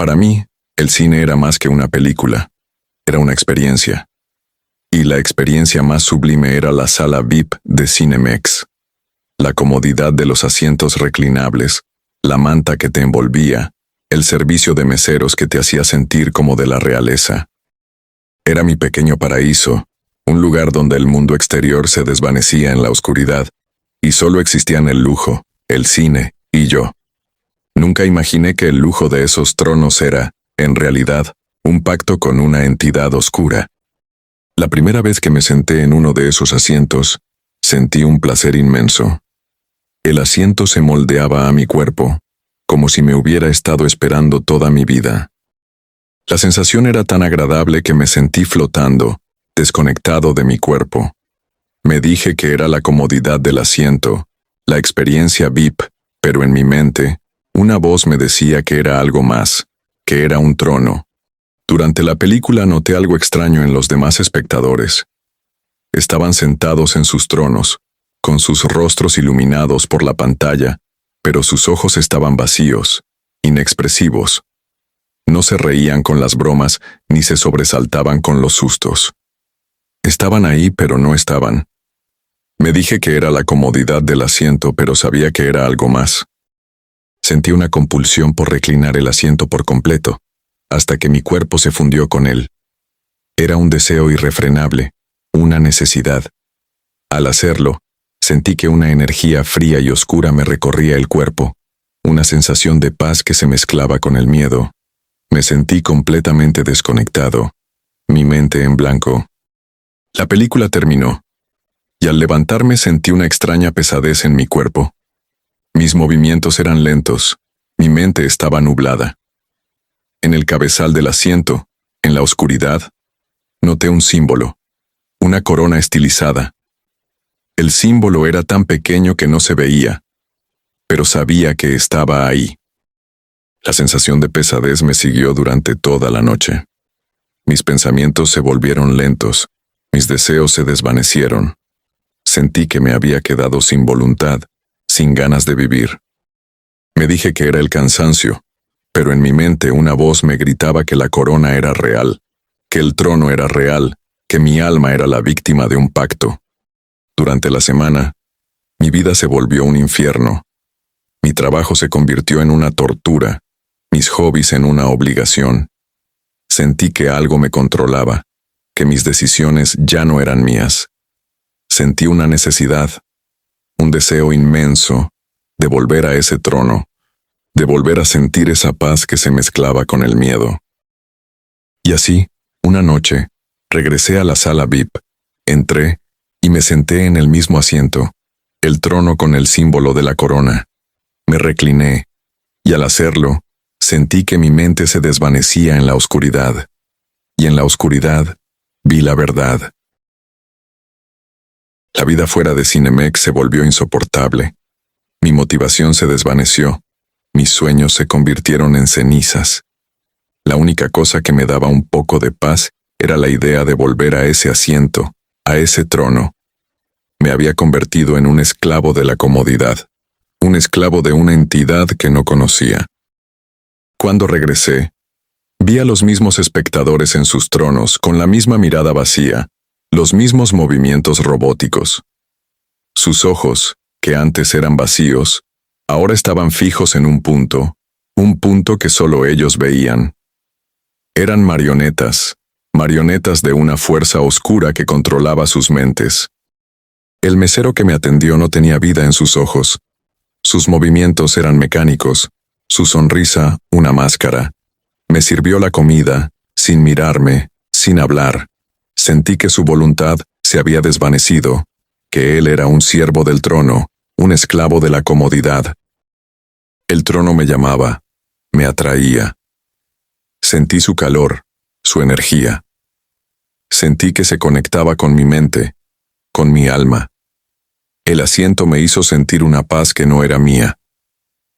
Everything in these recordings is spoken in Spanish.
Para mí, el cine era más que una película, era una experiencia. Y la experiencia más sublime era la sala VIP de Cinemex. La comodidad de los asientos reclinables, la manta que te envolvía, el servicio de meseros que te hacía sentir como de la realeza. Era mi pequeño paraíso, un lugar donde el mundo exterior se desvanecía en la oscuridad, y solo existían el lujo, el cine y yo. Nunca imaginé que el lujo de esos tronos era, en realidad, un pacto con una entidad oscura. La primera vez que me senté en uno de esos asientos, sentí un placer inmenso. El asiento se moldeaba a mi cuerpo, como si me hubiera estado esperando toda mi vida. La sensación era tan agradable que me sentí flotando, desconectado de mi cuerpo. Me dije que era la comodidad del asiento, la experiencia VIP, pero en mi mente, una voz me decía que era algo más, que era un trono. Durante la película noté algo extraño en los demás espectadores. Estaban sentados en sus tronos, con sus rostros iluminados por la pantalla, pero sus ojos estaban vacíos, inexpresivos. No se reían con las bromas ni se sobresaltaban con los sustos. Estaban ahí, pero no estaban. Me dije que era la comodidad del asiento, pero sabía que era algo más. Sentí una compulsión por reclinar el asiento por completo, hasta que mi cuerpo se fundió con él. Era un deseo irrefrenable, una necesidad. Al hacerlo, sentí que una energía fría y oscura me recorría el cuerpo, una sensación de paz que se mezclaba con el miedo. Me sentí completamente desconectado, mi mente en blanco. La película terminó, y al levantarme sentí una extraña pesadez en mi cuerpo. Mis movimientos eran lentos, mi mente estaba nublada. En el cabezal del asiento, en la oscuridad, noté un símbolo, una corona estilizada. El símbolo era tan pequeño que no se veía, pero sabía que estaba ahí. La sensación de pesadez me siguió durante toda la noche. Mis pensamientos se volvieron lentos, mis deseos se desvanecieron. Sentí que me había quedado sin voluntad, sin ganas de vivir. Me dije que era el cansancio, pero en mi mente una voz me gritaba que la corona era real, que el trono era real, que mi alma era la víctima de un pacto. Durante la semana, mi vida se volvió un infierno. Mi trabajo se convirtió en una tortura, mis hobbies en una obligación. Sentí que algo me controlaba, que mis decisiones ya no eran mías. Sentí una necesidad, un deseo inmenso de volver a ese trono, de volver a sentir esa paz que se mezclaba con el miedo. Y así, una noche, regresé a la sala VIP, entré y me senté en el mismo asiento, el trono con el símbolo de la corona. Me recliné, y al hacerlo, sentí que mi mente se desvanecía en la oscuridad, y en la oscuridad vi la verdad. La vida fuera de Cinemex se volvió insoportable. Mi motivación se desvaneció, mis sueños se convirtieron en cenizas. La única cosa que me daba un poco de paz era la idea de volver a ese asiento, a ese trono. Me había convertido en un esclavo de la comodidad, un esclavo de una entidad que no conocía. Cuando regresé, vi a los mismos espectadores en sus tronos con la misma mirada vacía, los mismos movimientos robóticos. Sus ojos, que antes eran vacíos, ahora estaban fijos en un punto que solo ellos veían. Eran marionetas de una fuerza oscura que controlaba sus mentes. El mesero que me atendió no tenía vida en sus ojos. Sus movimientos eran mecánicos, su sonrisa una máscara. Me sirvió la comida, sin mirarme, sin hablar. Sentí que su voluntad se había desvanecido, que él era un siervo del trono, un esclavo de la comodidad. El trono me llamaba, me atraía. Sentí su calor, su energía. Sentí que se conectaba con mi mente, con mi alma. El asiento me hizo sentir una paz que no era mía,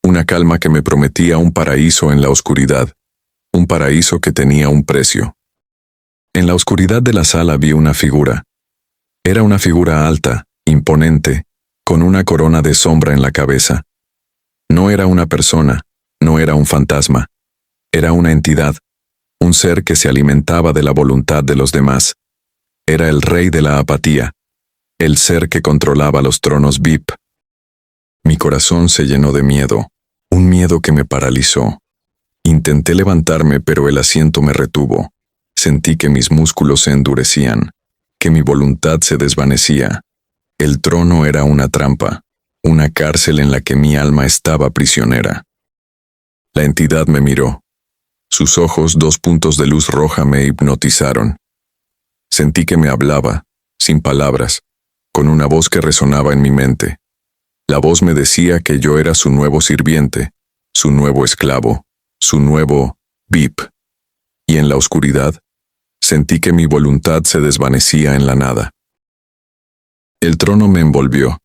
una calma que me prometía un paraíso en la oscuridad, un paraíso que tenía un precio. En la oscuridad de la sala vi una figura. Era una figura alta, imponente, con una corona de sombra en la cabeza. No era una persona, no era un fantasma. Era una entidad, un ser que se alimentaba de la voluntad de los demás. Era el rey de la apatía, el ser que controlaba los tronos VIP. Mi corazón se llenó de miedo, un miedo que me paralizó. Intenté levantarme, pero el asiento me retuvo. Sentí que mis músculos se endurecían, que mi voluntad se desvanecía. El trono era una trampa, una cárcel en la que mi alma estaba prisionera. La entidad me miró. Sus ojos, 2 puntos de luz roja, me hipnotizaron. Sentí que me hablaba, sin palabras, con una voz que resonaba en mi mente. La voz me decía que yo era su nuevo sirviente, su nuevo esclavo, su nuevo VIP. Y en la oscuridad, sentí que mi voluntad se desvanecía en la nada. El trono me envolvió,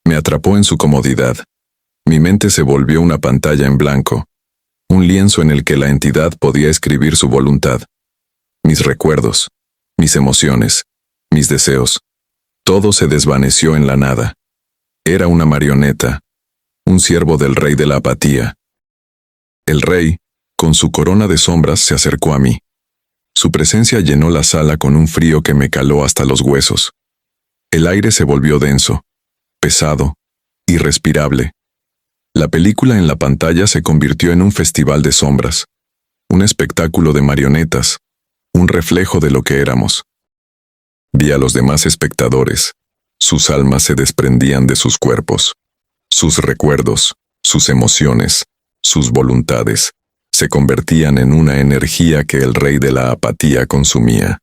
me atrapó en su comodidad. Mi mente se volvió una pantalla en blanco, un lienzo en el que la entidad podía escribir su voluntad. Mis recuerdos, mis emociones, mis deseos, todo se desvaneció en la nada. Era una marioneta, un siervo del rey de la apatía. El rey, con su corona de sombras, se acercó a mí. Su presencia llenó la sala con un frío que me caló hasta los huesos. El aire se volvió denso, pesado, irrespirable. La película en la pantalla se convirtió en un festival de sombras, un espectáculo de marionetas, un reflejo de lo que éramos. Vi a los demás espectadores. Sus almas se desprendían de sus cuerpos. Sus recuerdos, sus emociones, sus voluntades, se convertían en una energía que el rey de la apatía consumía.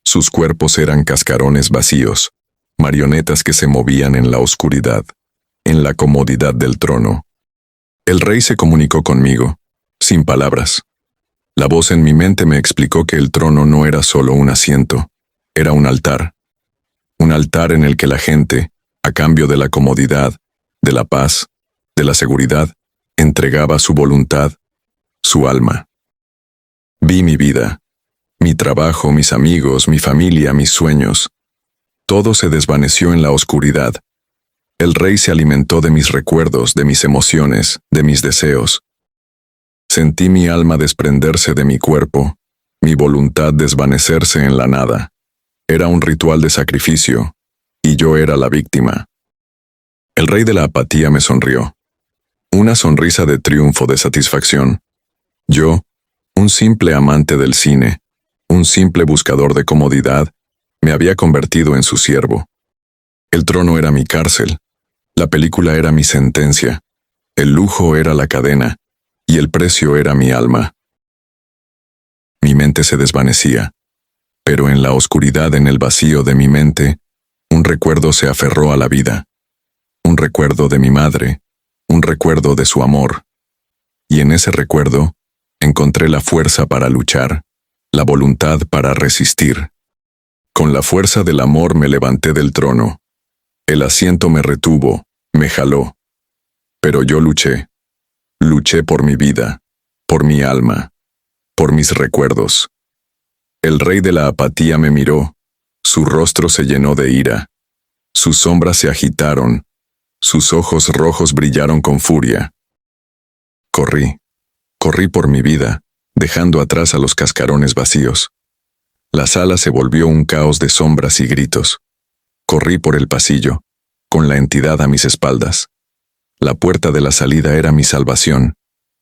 Sus cuerpos eran cascarones vacíos, marionetas que se movían en la oscuridad, en la comodidad del trono. El rey se comunicó conmigo, sin palabras. La voz en mi mente me explicó que el trono no era solo un asiento, era un altar en el que la gente, a cambio de la comodidad, de la paz, de la seguridad, entregaba su voluntad, su alma. Vi mi vida, mi trabajo, mis amigos, mi familia, mis sueños. Todo se desvaneció en la oscuridad. El rey se alimentó de mis recuerdos, de mis emociones, de mis deseos. Sentí mi alma desprenderse de mi cuerpo, mi voluntad desvanecerse en la nada. Era un ritual de sacrificio, y yo era la víctima. El rey de la apatía me sonrió. Una sonrisa de triunfo, de satisfacción. Yo, un simple amante del cine, un simple buscador de comodidad, me había convertido en su siervo. El trono era mi cárcel, la película era mi sentencia, el lujo era la cadena, y el precio era mi alma. Mi mente se desvanecía, pero en la oscuridad, en el vacío de mi mente, un recuerdo se aferró a la vida. Un recuerdo de mi madre, un recuerdo de su amor. Y en ese recuerdo, encontré la fuerza para luchar, la voluntad para resistir. Con la fuerza del amor me levanté del trono. El asiento me retuvo, me jaló. Pero yo luché. Luché por mi vida, por mi alma, por mis recuerdos. El rey de la apatía me miró. Su rostro se llenó de ira. Sus sombras se agitaron. Sus ojos rojos brillaron con furia. Corrí por mi vida, dejando atrás a los cascarones vacíos. La sala se volvió un caos de sombras y gritos. Corrí por el pasillo, con la entidad a mis espaldas. La puerta de la salida era mi salvación,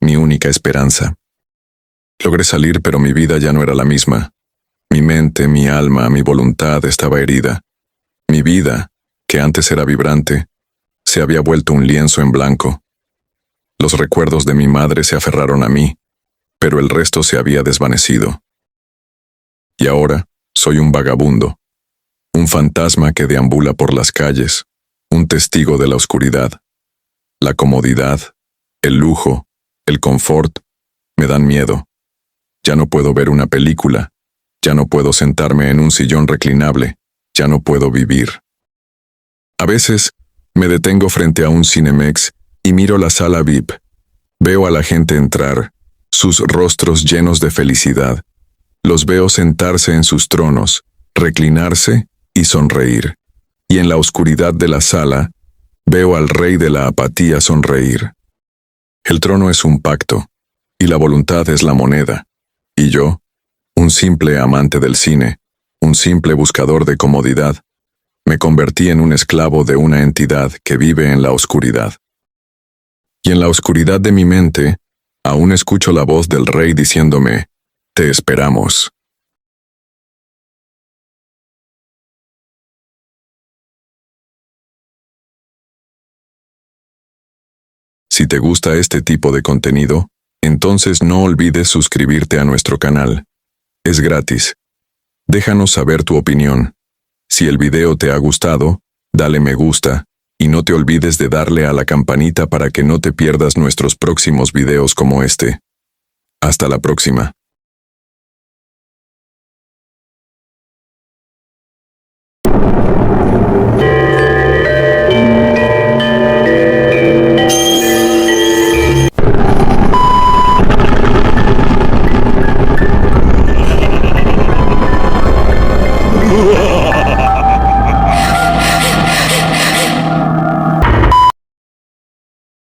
mi única esperanza. Logré salir, pero mi vida ya no era la misma. Mi mente, mi alma, mi voluntad estaba herida. Mi vida, que antes era vibrante, se había vuelto un lienzo en blanco. Los recuerdos de mi madre se aferraron a mí, pero el resto se había desvanecido. Y ahora soy un vagabundo, un fantasma que deambula por las calles, un testigo de la oscuridad. La comodidad, el lujo, el confort, me dan miedo. Ya no puedo ver una película, ya no puedo sentarme en un sillón reclinable, ya no puedo vivir. A veces, me detengo frente a un Cinemex y miro la sala VIP. Veo a la gente entrar, sus rostros llenos de felicidad. Los veo sentarse en sus tronos, reclinarse y sonreír. Y en la oscuridad de la sala, veo al rey de la apatía sonreír. El trono es un pacto, y la voluntad es la moneda. Y yo, un simple amante del cine, un simple buscador de comodidad, me convertí en un esclavo de una entidad que vive en la oscuridad. Y en la oscuridad de mi mente, aún escucho la voz del rey diciéndome, «Te esperamos». Si te gusta este tipo de contenido, entonces no olvides suscribirte a nuestro canal. Es gratis. Déjanos saber tu opinión. Si el video te ha gustado, dale me gusta, y no te olvides de darle a la campanita para que no te pierdas nuestros próximos videos como este. Hasta la próxima.